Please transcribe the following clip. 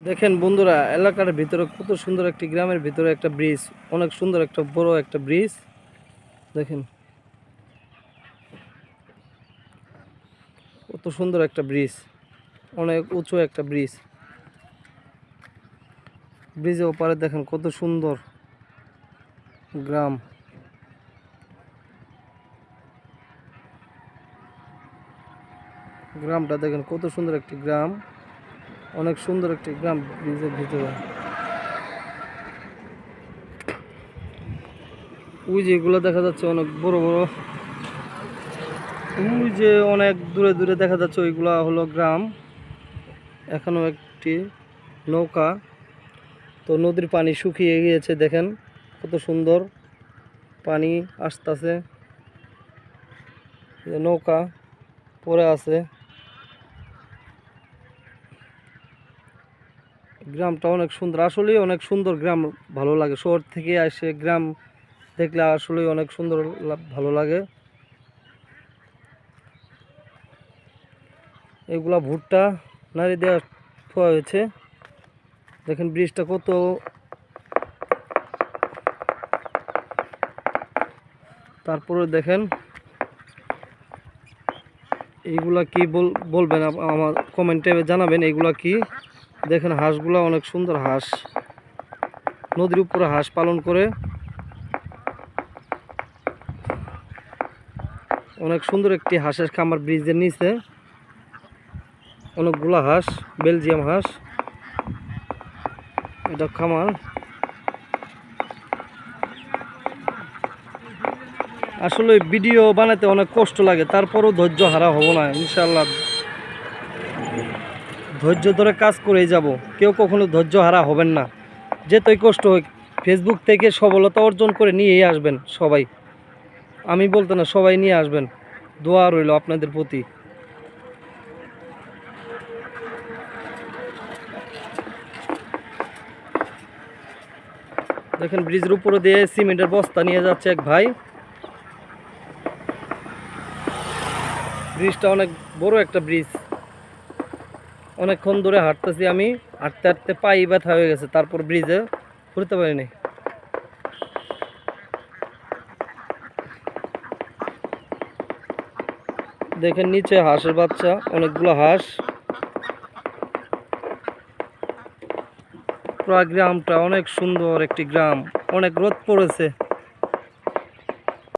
দেখেন বন্ধুরা, এলাকার ভিতরে কত সুন্দর একটি গ্রামের ভিতরে একটা ব্রিজ, অনেক সুন্দর একটা বড় একটা ব্রিজ। দেখেন কত সুন্দর একটা ব্রিজ, অনেক উঁচু একটা ব্রিজ। ব্রিজের ওপারে দেখেন কত সুন্দর গ্রাম। গ্রামটা দেখেন কত সুন্দর একটি গ্রাম, অনেক সুন্দর একটি গ্রাম ব্রিজের ভিতরে। ওই যেগুলো দেখা যাচ্ছে অনেক বড় বড়, ওই যে অনেক দূরে দূরে দেখা যাচ্ছে ওইগুলা হলো গ্রাম। এখনো একটি নৌকা, তো নদীর পানি শুকিয়ে গিয়েছে, দেখেন কত সুন্দর পানি আসতেছে, নৌকা পড়ে আছে। গ্রামটা অনেক সুন্দর, আসলেই অনেক সুন্দর গ্রাম, ভালো লাগে। শহর থেকে এসে গ্রাম দেখলে আসলেই অনেক সুন্দর ভালো লাগে। এগুলা ভুট্টা নাড়ি দেওয়া থোয়া হয়েছে। দেখেন ব্রিজটা কত, তারপরে দেখেন এইগুলা কি বলবেন আমার কমেন্টে জানাবেন এইগুলা কি। দেখেন হাঁসগুলা অনেক সুন্দর হাঁস, নদীর উপরে হাঁস পালন করে। অনেক সুন্দর একটি হাঁসের খামার ব্রিজের নিচে, অনেকগুলা হাঁস, বেলজিয়াম হাঁস, এটা খামার। আসলে ভিডিও বানাতে অনেক কষ্ট লাগে, তারপরও ধৈর্য হারা হব না ইনশাআল্লাহ। ধৈর্য ধরে কাজ করেই যাব, কেউ কখনো ধৈর্য হারা হবেন না। যেতই কষ্ট হোক, ফেসবুক থেকে সফলতা অর্জন করে নিয়েই আসবেন সবাই। আমি বলতে না, সবাই নিয়ে আসবেন। দোয়া রইল আপনাদের প্রতি। দেখেন ব্রিজের উপরে দিয়ে সিমেন্টের বস্তা নিয়ে যাচ্ছে এক ভাই। ব্রিজটা অনেক বড় একটা ব্রিজ, অনেকক্ষণ ধরে হাঁটতেছি আমি, হাঁটতে হাঁটতে পাই ব্যথা হয়ে গেছে, তারপর ব্রিজে ঘুরতে পারিনি। দেখেন নিচে হাঁসের বাচ্চা, অনেকগুলো হাঁস। পুরো গ্রামটা অনেক সুন্দর একটি গ্রাম, অনেক রোদ পড়েছে।